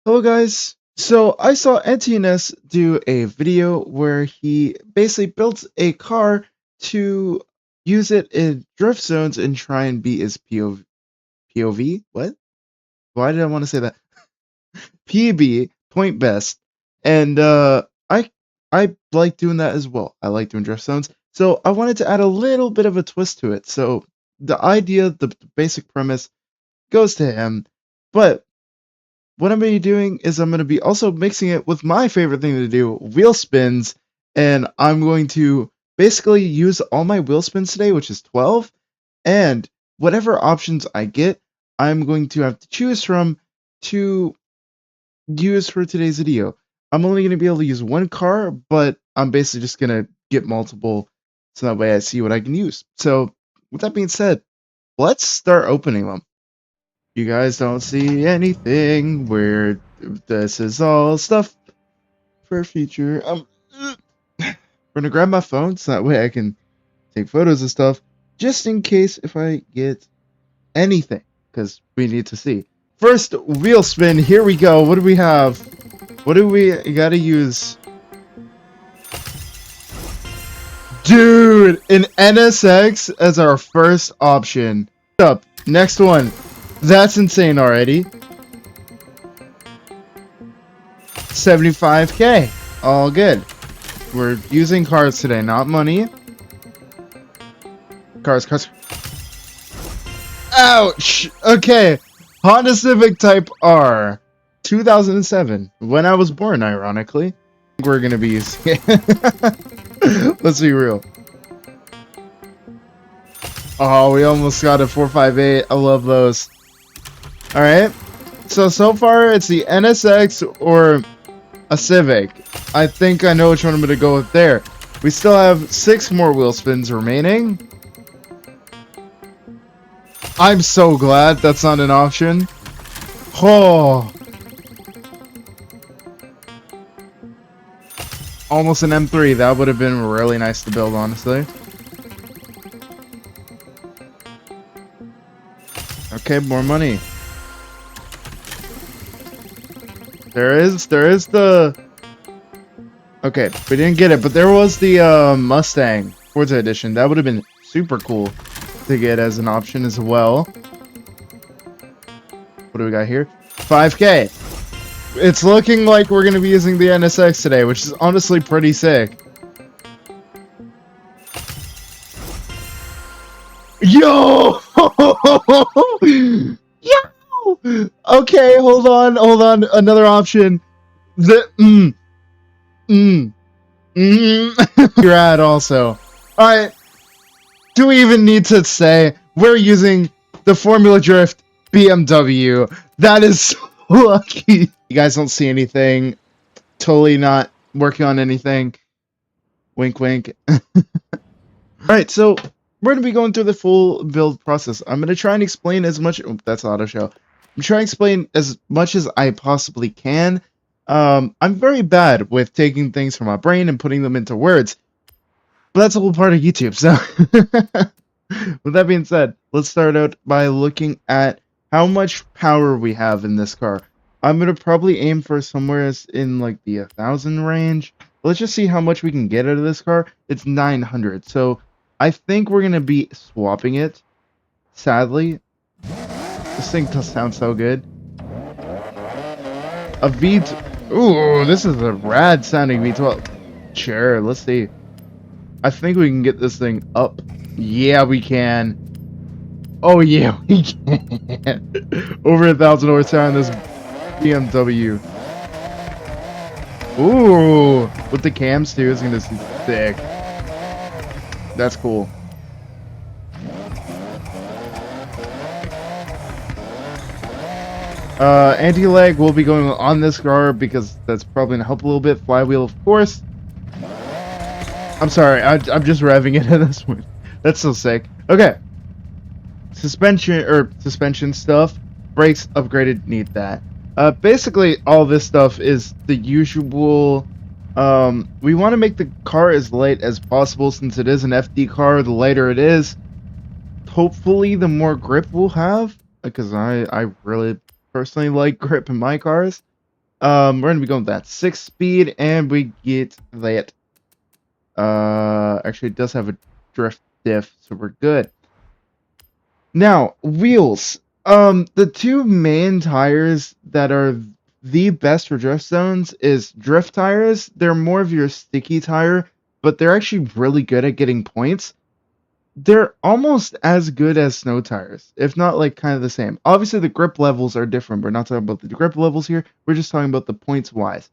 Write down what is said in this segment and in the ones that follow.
Hello guys. So I saw NTNS do a video where he basically built a car to use it in drift zones and try and beat his POV. What? Why did I want to say that? PB, point best. And I like doing that as well. I like doing drift zones. So I wanted to add a little bit of a twist to it. So the idea, the basic premise goes to him, but what I'm going to be doing is I'm going to be also mixing it with my favorite thing to do, wheel spins, and I'm going to basically use all my wheel spins today, which is 12, and whatever options I get, I'm going to have to choose from to use for today's video. I'm only going to be able to use one car, but I'm basically just going to get multiple, so that way I see what I can use. So, with that being said, let's start opening them. You guys don't see anything where this is all stuff for future. I'm gonna grab my phone so that way I can take photos of stuff just in case if I get anything, because we need to see. First wheel spin, here we go. What do we have? What do we gotta use? Dude, an NSX as our first option. Up, next one. That's insane already. 75k. All good. We're using cars today, not money. Cars. Ouch! Okay. Honda Civic Type R. 2007. When I was born, ironically. We're gonna be using it. Let's be real. Oh, we almost got a 458. I love those. Alright. So far, it's the NSX or a Civic. I think I know which one I'm going to go with there. We still have 6 more wheel spins remaining. I'm so glad that's not an option. Oh. Almost an M3. That would have been really nice to build, honestly. Okay, more money. There is the... Okay, we didn't get it, but there was the Mustang Forza Edition. That would have been super cool to get as an option as well. What do we got here? 5k. It's looking like we're going to be using the NSX today, which is honestly pretty sick. Yo! Yo! Okay, hold on. Another option. You're at also. Alright. Do we even need to say we're using the Formula Drift BMW? That is so lucky. You guys don't see anything. Totally not working on anything. Wink, wink. Alright, so we're going to be going through the full build process. I'm going to try and explain as much... Oh, that's auto show. I'm trying to explain as much as I possibly can. I'm very bad with taking things from my brain and putting them into words. But that's a whole part of YouTube, so... With that being said, let's start out by looking at how much power we have in this car. I'm going to probably aim for somewhere in like the 1,000 range. Let's just see how much we can get out of this car. It's 900, so I think we're going to be swapping it. Sadly. This thing does sound so good. A V12. Ooh, this is a rad sounding V12. Sure, let's see. I think we can get this thing up. Yeah, we can. Oh, yeah, we can. Over 1,000 horsepower on this BMW. Ooh, with the cams too, it's gonna be sick. That's cool. Anti-lag will be going on this car because that's probably gonna help a little bit. Flywheel, of course. I'm sorry, I'm just revving it at this point. That's so sick. Okay. Suspension stuff. Brakes upgraded, need that. Basically, all this stuff is the usual. We want to make the car as light as possible since it is an FD car. The lighter it is, hopefully, the more grip we'll have. Because I really personally like grip in my cars. We're gonna be going with that 6 speed, and we get that. Actually, it does have a drift diff, so we're good. Now, wheels. The two main tires that are the best for drift zones is drift tires. They're more of your sticky tire, but they're actually really good at getting points. They're almost as good as snow tires, if not like kind of the same. Obviously, the grip levels are different. We're not talking about the grip levels here. We're just talking about the points wise.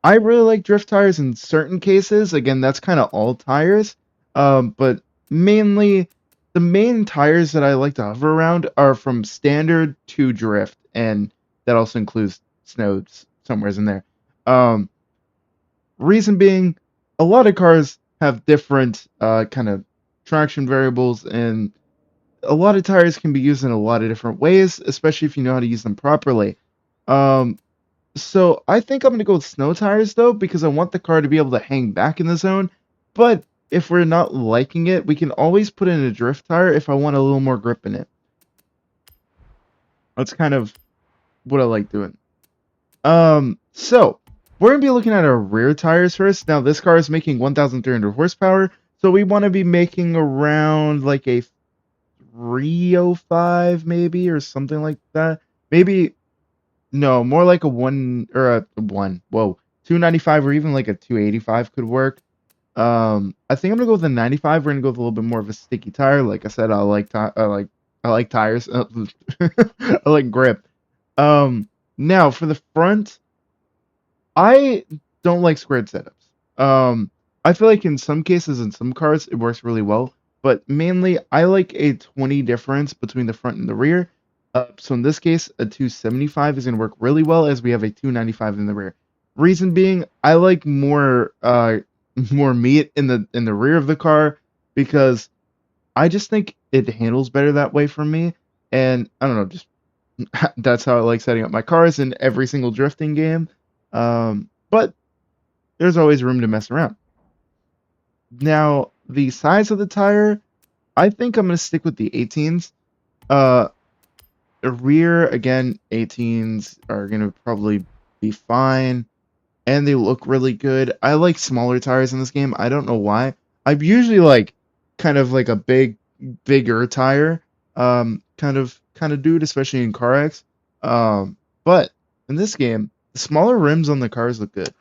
I really like drift tires in certain cases. Again, that's kind of all tires. But mainly, the main tires that I like to hover around are from standard to drift, and that also includes snow somewheres in there. Um, Reason being, a lot of cars have different kind of traction variables, and a lot of tires can be used in a lot of different ways, especially if you know how to use them properly. Um, so I think I'm gonna go with snow tires though, because I want the car to be able to hang back in the zone. But if we're not liking it, we can always put in a drift tire if I want a little more grip in it. That's kind of what I like doing. So we're gonna be looking at our rear tires first. Now this car is making 1,300 horsepower, so we want to be making around like a 305 maybe or something like that. Maybe no, more like a one or a one. Whoa, 295 or even like a 285 could work. I think I'm gonna go with a 95. We're gonna go with a little bit more of a sticky tire. Like I said, I like tires. I like grip. Now for the front. I don't like squared setups. I feel like in some cases, in some cars, it works really well, but mainly I like a 20 difference between the front and the rear. So in this case, a 275 is going to work really well as we have a 295 in the rear. Reason being, I like more more meat in the rear of the car because I just think it handles better that way for me. And I don't know, just that's how I like setting up my cars in every single drifting game. But there's always room to mess around. Now, the size of the tire, I think I'm going to stick with the 18s. Uh, Rear, again, 18s are going to probably be fine, and they look really good. I like smaller tires in this game. I don't know why. I'm usually like kind of like a bigger tire, kind of dude, especially in car X. But in this game, the smaller rims on the cars look good.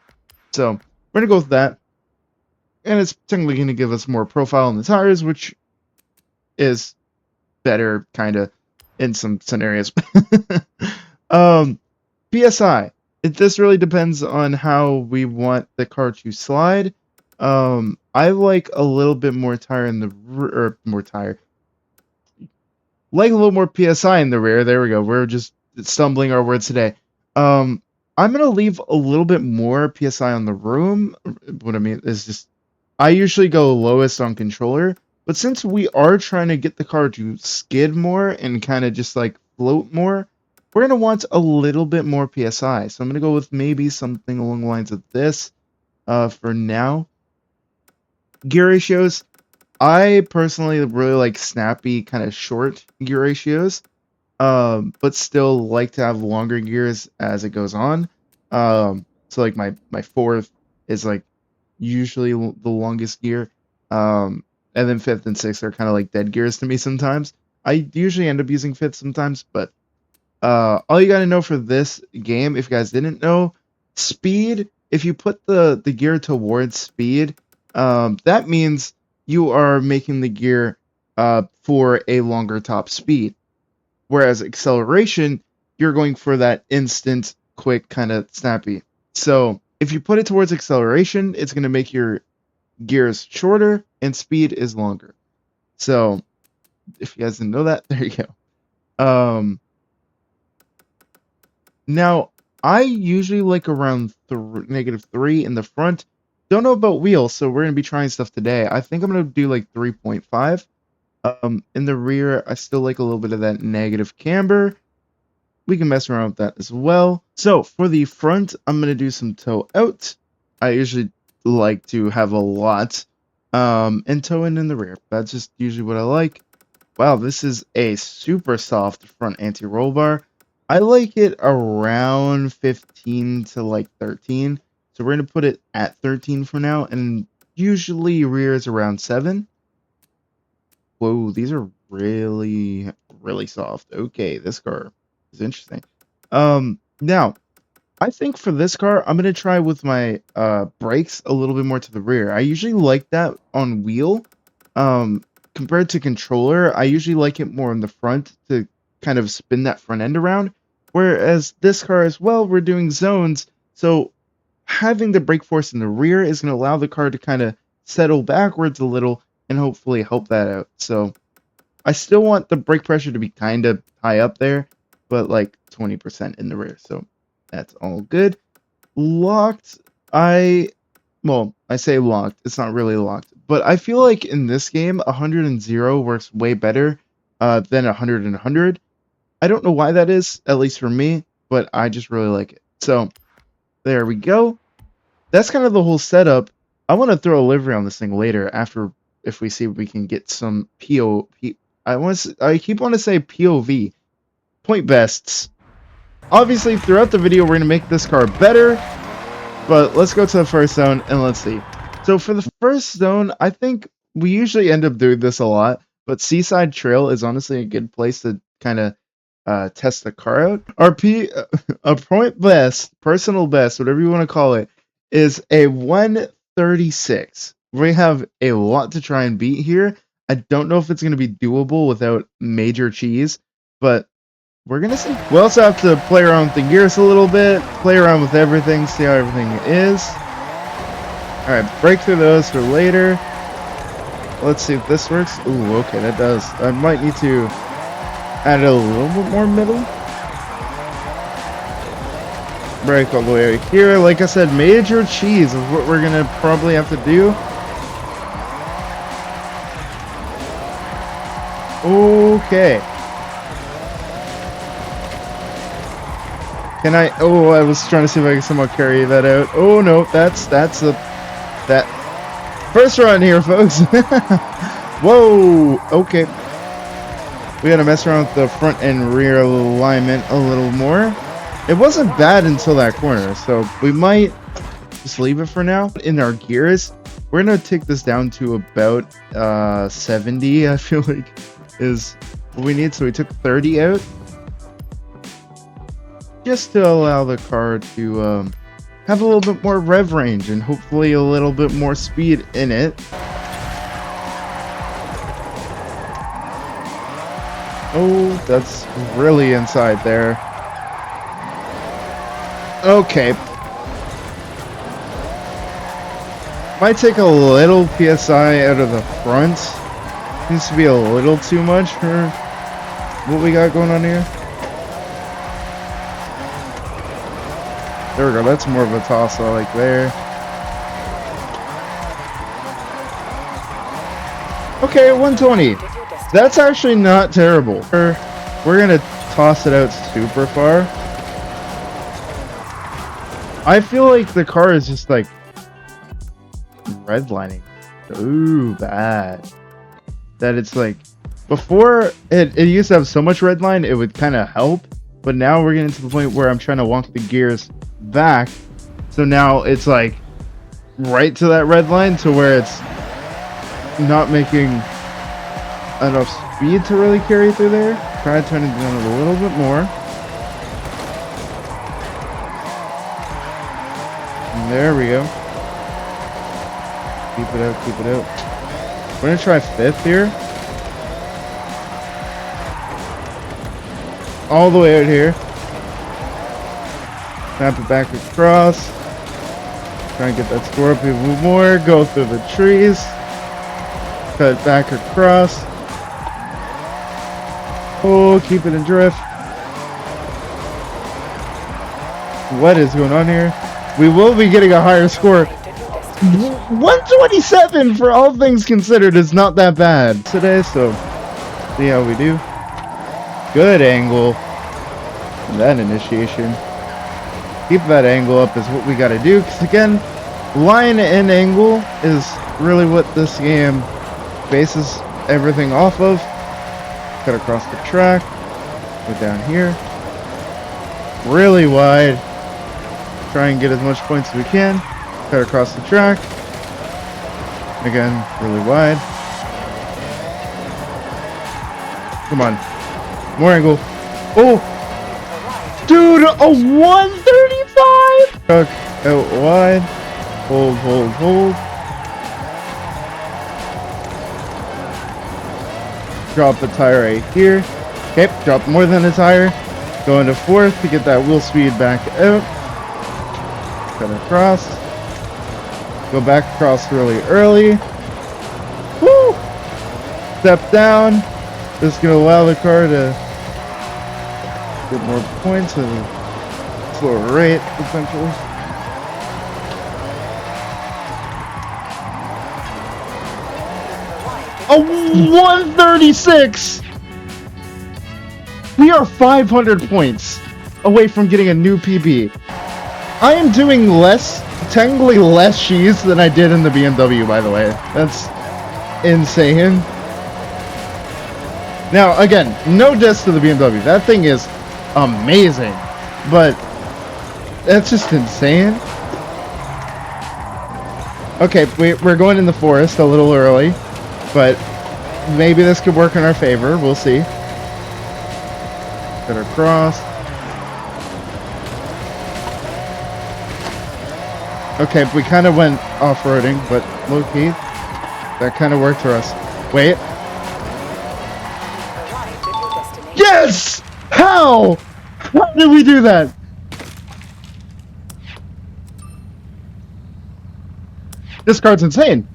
So we're gonna go with that, and it's technically gonna give us more profile on the tires, which is better, kind of, in some scenarios. um, PSI. This really depends on how we want the car to slide. I like a little bit more tire in the or more tire, like a little more PSI in the rear. There we go. We're just stumbling our words today. Um, I'm gonna leave a little bit more PSI on the room. What I mean is just I usually go lowest on controller, but since we are trying to get the car to skid more and kind of just like float more, we're gonna want a little bit more PSI. So I'm gonna go with maybe something along the lines of this for now. Gear ratios. I personally really like snappy, kind of short gear ratios, but still like to have longer gears as it goes on. So like my fourth is like usually the longest gear, and then fifth and sixth are kind of like dead gears to me sometimes. I usually end up using fifth sometimes, but all you gotta know for this game, if you guys didn't know, speed. If you put the gear towards speed, that means you are making the gear for a longer top speed. Whereas acceleration, you're going for that instant, quick, kind of snappy. So if you put it towards acceleration, it's going to make your gears shorter and speed is longer. So if you guys didn't know that, there you go. Now, I usually like around -3 in the front. Don't know about wheels, so we're going to be trying stuff today. I think I'm going to do like 3.5. In the rear, I still like a little bit of that negative camber. We can mess around with that as well. So for the front, I'm going to do some toe out. I usually like to have a lot. And toe in the rear. That's just usually what I like. Wow, this is a super soft front anti-roll bar. I like it around 15 to like 13. So we're going to put it at 13 for now. And usually rear is around 7. Whoa, these are really, really soft. Okay, this car is interesting. Now, I think for this car, I'm gonna try with my brakes a little bit more to the rear. I usually like that on wheel. Um, Compared to controller, I usually like it more in the front to kind of spin that front end around. Whereas this car as well, we're doing zones, so having the brake force in the rear is gonna allow the car to kind of settle backwards a little and hopefully help that out. So I still want the brake pressure to be kind of high up there, but like 20% in the rear. So that's all good. Locked, I say locked. It's not really locked, but I feel like in this game, 100 and 0 works way better than 100 and 100. I don't know why that is, at least for me, but I just really like it. So there we go. That's kind of the whole setup. I want to throw a livery on this thing later after if we see if we can get some I keep wanting to say POV, point bests. Obviously, throughout the video, we're going to make this car better, but let's go to the first zone and let's see. So for the first zone, I think we usually end up doing this a lot, but Seaside Trail is honestly a good place to kind of test the car out. A point best, personal best, whatever you want to call it, is a 136. We have a lot to try and beat here. I don't know if it's going to be doable without major cheese, but we're going to see. We also have to play around with the gears a little bit, play around with everything, see how everything is. Alright, break through those for later. Let's see if this works. Ooh, okay, that does. I might need to add a little bit more middle. Break all the way right here. Like I said, major cheese is what we're going to probably have to do. Okay. Can I? Oh, I was trying to see if I can somehow carry that out. Oh no, that's that first run here, folks. Whoa. Okay. We gotta mess around with the front and rear alignment a little more. It wasn't bad until that corner, so we might just leave it for now. In our gears, we're gonna take this down to about 70. I feel like is what we need. So we took 30 out, just to allow the car to have a little bit more rev range and hopefully a little bit more speed in it. Oh, that's really inside there. Okay. Might take a little PSI out of the front. Seems to be a little too much for what we got going on here. There we go, that's more of a toss I like there. Okay, 120. That's actually not terrible. We're gonna toss it out super far. I feel like the car is just like redlining. Ooh, bad. That it's like, before it used to have so much redline, it would kind of help. But now we're getting to the point where I'm trying to wonk the gears back. So now it's like right to that red line to where it's not making enough speed to really carry through there. Try to turn it down a little bit more. And there we go. Keep it out, keep it out. We're gonna try 5th here. All the way out here. Snap it back across. Try and get that score up even more. Go through the trees. Cut it back across. Oh, keep it in drift. What is going on here? We will be getting a higher score. 127 for all things considered is not that bad today, so see how we do. Good angle. That initiation. Keep that angle up is what we got to do, because again, line and angle is really what this game bases everything off of. Cut across the track. Go down here. really wide. Try and get as much points as we can. Cut across the track. Again, really wide. Come on. More angle. Oh! Dude, a 135! Truck out wide. Hold, hold, hold. Drop the tire right here. Okay, drop more than a tire. Go into fourth to get that wheel speed back out. Cut across. Go back across really early. Woo! Step down. This is going to allow the car to get more points at a slower rate, essentially. A 136! We are 500 points away from getting a new PB. I am doing technically less cheese than I did in the BMW, by the way. That's insane. Now, again, no diss to the BMW. That thing is amazing. But that's just insane. Okay, we're going in the forest a little early. But maybe this could work in our favor. We'll see. Cut across. Okay, we kind of went off-roading, but low-key, that kind of worked for us. Wait. Yes! How? How did we do that? This card's insane.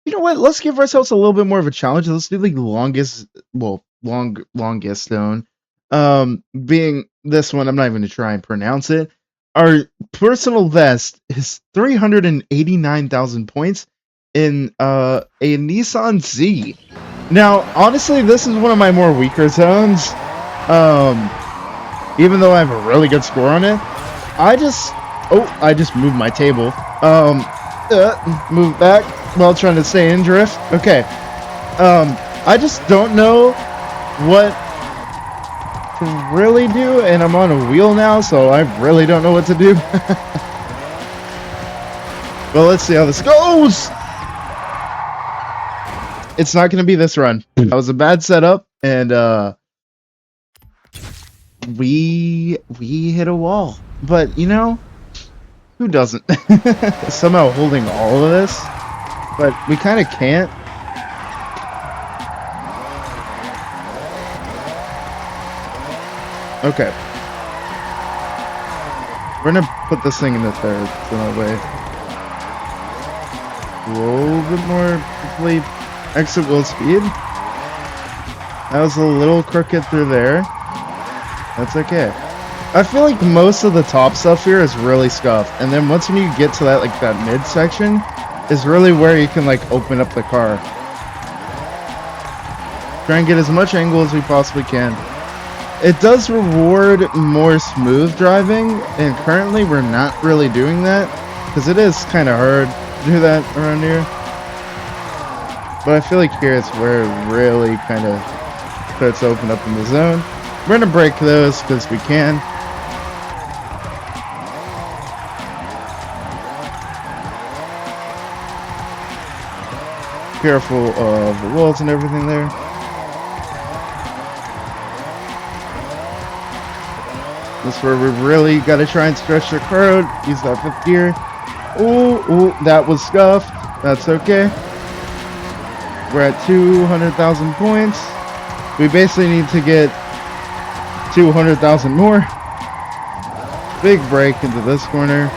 You know what? Let's give ourselves a little bit more of a challenge. Let's do the longest, well, longest zone. Being this one, I'm not even gonna try and pronounce it. Our personal best is 389,000 points in a Nissan Z. Now, honestly, this is one of my more weaker zones. Even though I have a really good score on it, I just moved my table. Move back while trying to stay in drift. Okay. I just don't know what to really do, and I'm on a wheel now, so I really don't know what to do. Well, let's see how this goes. It's not gonna be this run. That was a bad setup, and we hit a wall. But you know, who doesn't? Somehow holding all of this, but we kind of can't. Okay. We're gonna put this thing in the third, so that way. A little bit more, hopefully, exit wheel speed. That was a little crooked through there. That's okay. I feel like most of the top stuff here is really scuffed, and then once when you get to that, like, that mid section, is really where you can, like, open up the car. Try and get as much angle as we possibly can. It does reward more smooth driving, and currently we're not really doing that, because it is kind of hard to do that around here. But I feel like here it's where it really kind of starts to open up in the zone. We're going to break those because we can. Careful of the walls and everything there. This is where we really got to try and stretch the car out. Use that fifth gear. Ooh, that was scuffed. That's okay. We're at 200,000 points. We basically need to get 200,000 more. Big break into this corner.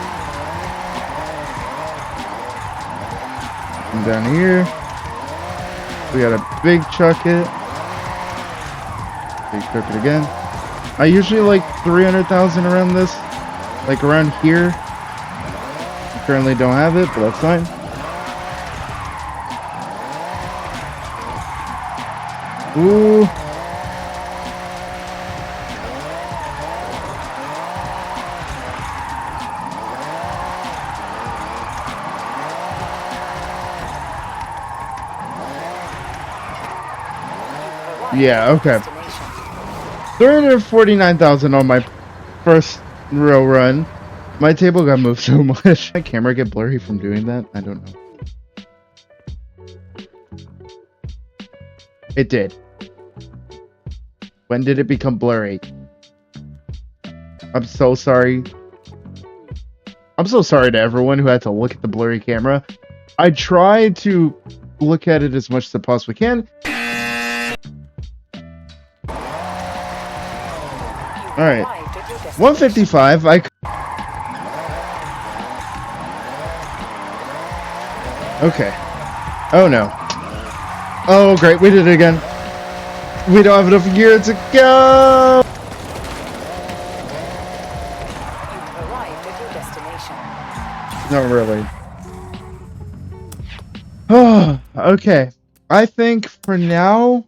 And down here, we got a big chuck it. Big chuck it again. I usually like 300,000 around this, like around here. I currently don't have it, but that's fine. Ooh. Yeah, okay. 349,000 on my first real run. My table got moved so much. My camera get blurry from doing that? I don't know. It did. When did it become blurry? I'm so sorry. I'm so sorry to everyone who had to look at the blurry camera. I tried to look at it as much as I possibly can. Alright. 155. Okay. Oh no. Oh great, we did it again. We don't have enough gear to go! You've arrived at your destination. Not really. Oh, okay. I think for now,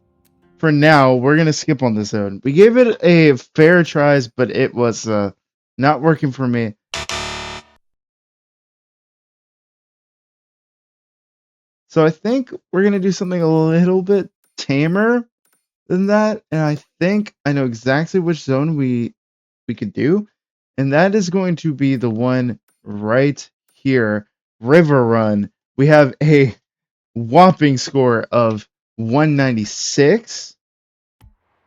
we're gonna skip on this zone. We gave it a fair tries, but it was not working for me. So I think we're gonna do something a little bit tamer than that, and I think I know exactly which zone we could do, and that is going to be the one right here, River Run. We have a whopping score of 196.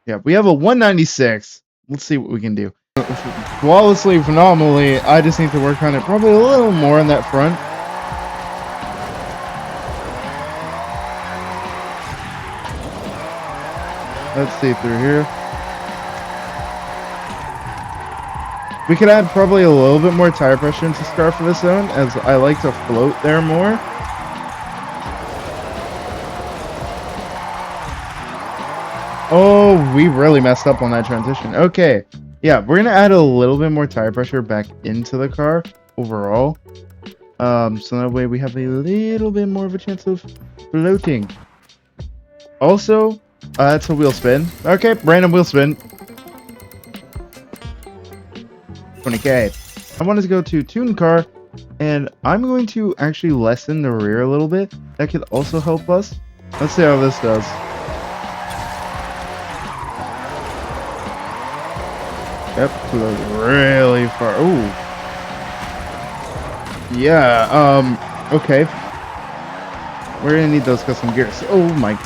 Yeah, we have a 196. Let's see what we can do. Flawlessly, phenomenally. I just need to work on it probably a little more on that front. Let's see through here. We could add probably a little bit more tire pressure into Scar for this zone, as I like to float there more. Oh, we really messed up on that transition. Okay. Yeah, we're going to add a little bit more tire pressure back into the car overall. So that way we have a little bit more of a chance of floating. Also, that's a wheel spin. Okay, random wheel spin. 20k. I wanted to go to Tune Car, and I'm going to actually lessen the rear a little bit. That could also help us. Let's see how this does. Yep, float really far. Ooh. Yeah, okay. We're gonna need those custom gears. Oh my.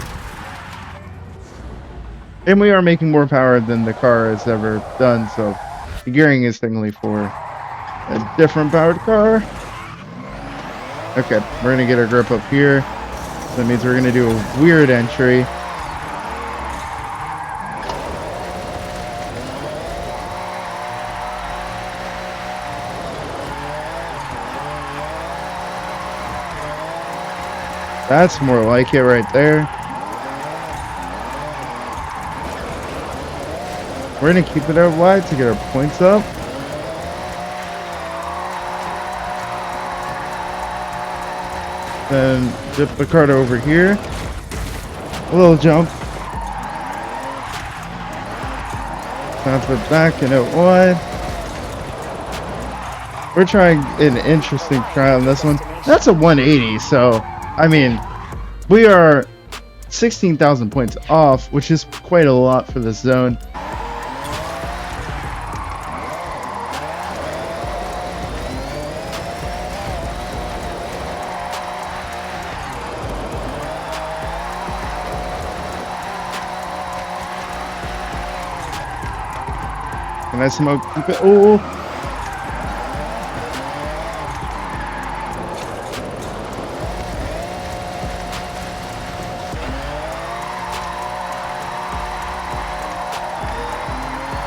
And we are making more power than the car has ever done, so the gearing is technically for a different powered car. Okay, we're gonna get our grip up here. That means we're gonna do a weird entry. That's more like it right there. We're gonna keep it out wide to get our points up. Then dip the cart over here. A little jump. Bounce it back and out wide. We're trying an interesting try on this one. That's a 180, so I mean, we are 16,000 points off, which is quite a lot for this zone. Can I smoke? Oh!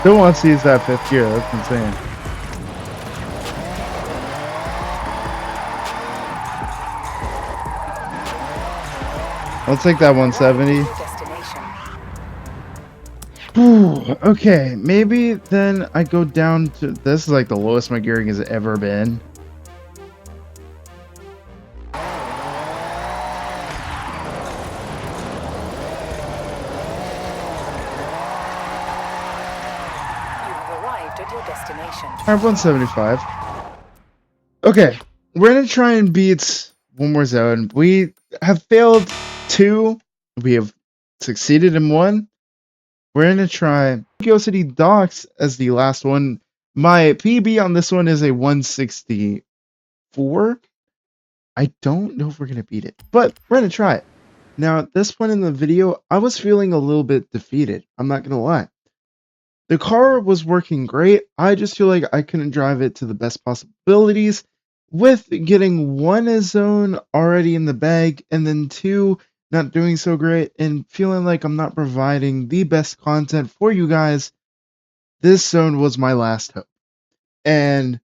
Still wants to use that fifth gear. That's insane. I'll take that 170. Ooh, okay, maybe then I go down to... This is like the lowest my gearing has ever been. Alright, 175. Okay, we're gonna try and beat one more zone. We have failed 2. We have succeeded in 1. we're going to try Tokyo City Docks as the last one. My PB on this one is a 164. I don't know if we're going to beat it, but we're going to try it. Now, at this point in the video, I was feeling a little bit defeated. I'm not going to lie. The car was working great. I just feel like I couldn't drive it to the best possibilities with getting one zone already in the bag and then two not doing so great and feeling like I'm not providing the best content for you guys. This zone was my last hope. And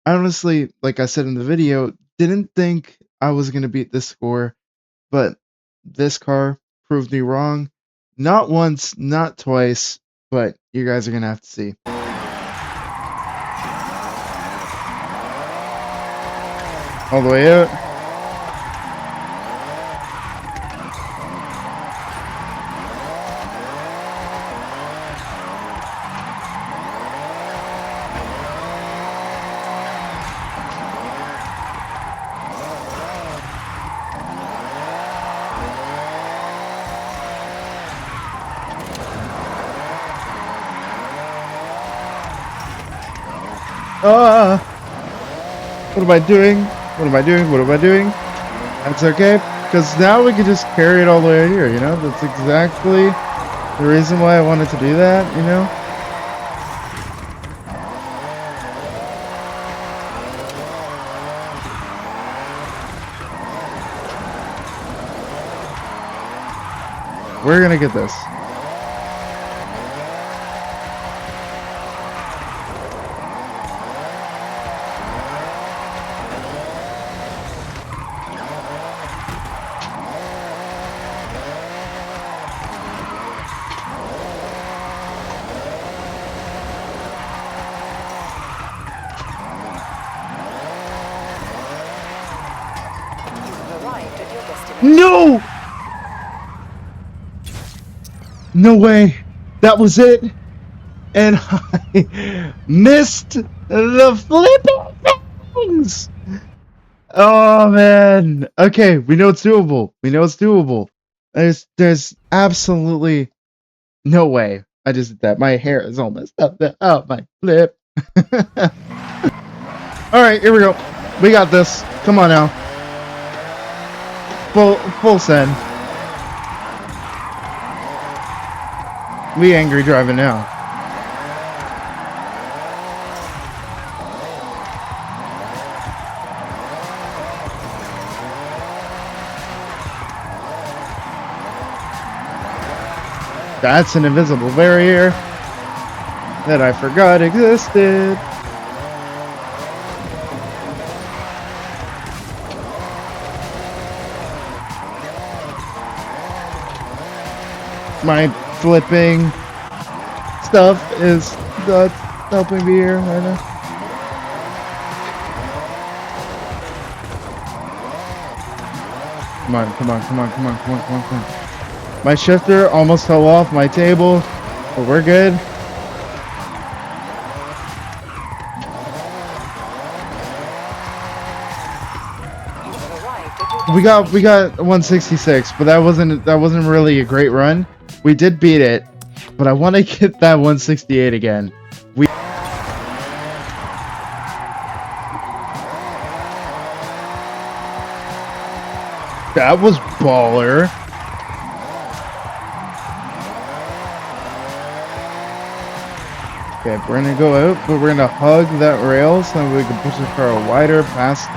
honestly, like I said in the video, didn't think I was going to beat this score, but this car proved me wrong. Not once, not twice, but you guys are going to have to see. All the way out. What am I doing? What am I doing? What am I doing? That's okay, because now we can just carry it all the way here, you know? That's exactly the reason why I wanted to do that, you know? We're gonna get this. Arrived at your destination. No! No way! That was it! And I missed the flipping things! Oh man! Okay, we know it's doable. We know it's doable. There's absolutely no way I just did that. My hair is all messed up. Oh my flip. Alright, here we go. We got this. Come on now. Full send. We angry driving now. That's an invisible barrier that I forgot existed. My flipping stuff is not helping me here right now. Come on, come on, come on, come on, come on, come on, come on. My shifter almost fell off my table, but we're good. We got 166, but that wasn't really a great run. We did beat it, but I want to get that 168 again. That was baller. Okay, we're gonna go out, but we're gonna hug that rail so we can push the car wider past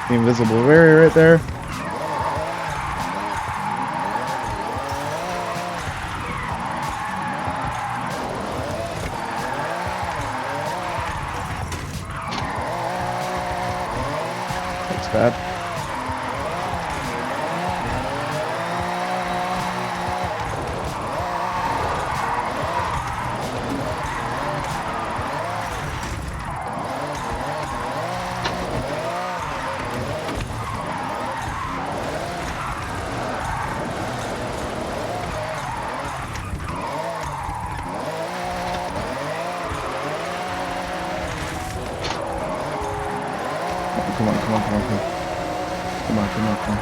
the invisible barrier right there. That's bad. Come on, come on, come on, come on. Come on, come on, come on.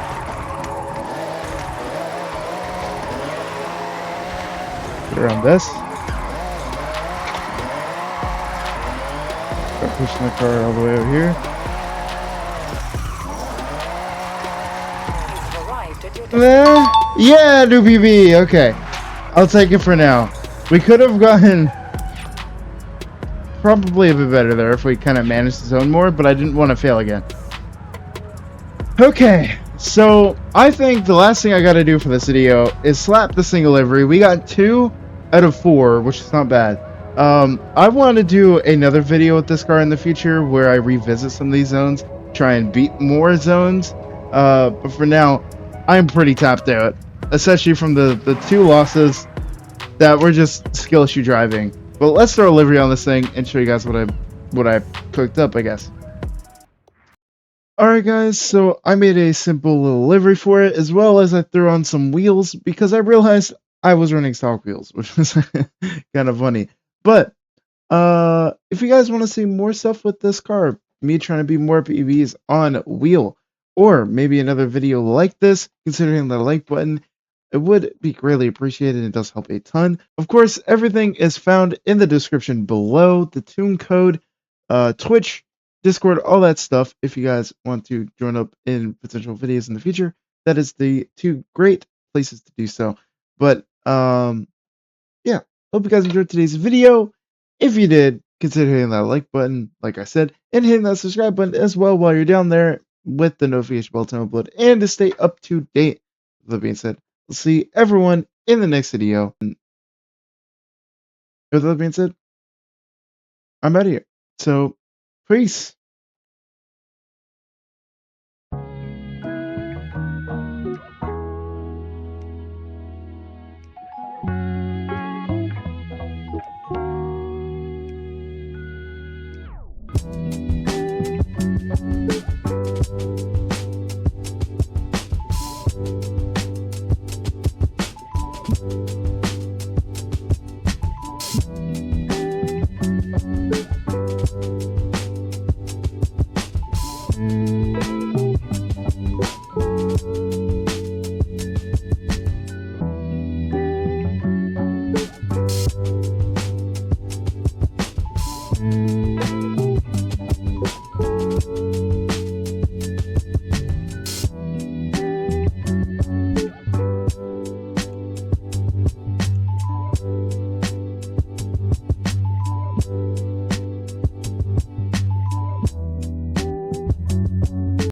Get around this. Start pushing the car all the way over here. You've arrived at your destination. Yeah, new PB. Okay, I'll take it for now. We could have gotten probably a bit better there if we kind of managed to zone more, but I didn't want to fail again. Okay, so I think the last thing I got to do for this video is slap the single livery. We got 2 out of 4, which is not bad. I want to do another video with this car in the future where I revisit some of these zones, try and beat more zones. But for now, I'm pretty tapped out, especially from the 2 losses that were just skill issue driving. But let's throw a livery on this thing and show you guys what I cooked up, I guess. Alright guys, so I made a simple little livery for it, as well as I threw on some wheels, because I realized I was running stock wheels, which was kind of funny. But, if you guys want to see more stuff with this car, me trying to be more PVs on wheel, or maybe another video like this, considering the like button, it would be greatly appreciated and it does help a ton. Of course, everything is found in the description below, the tune code, Twitch, Discord, all that stuff. If you guys want to join up in potential videos in the future, that is the 2 great places to do so. But yeah, hope you guys enjoyed today's video. If you did, consider hitting that like button, like I said, and hitting that subscribe button as well while you're down there with the notification bell to upload and to stay up to date. With that being said, we'll see everyone in the next video. And with that being said, I'm out of here. So, peace.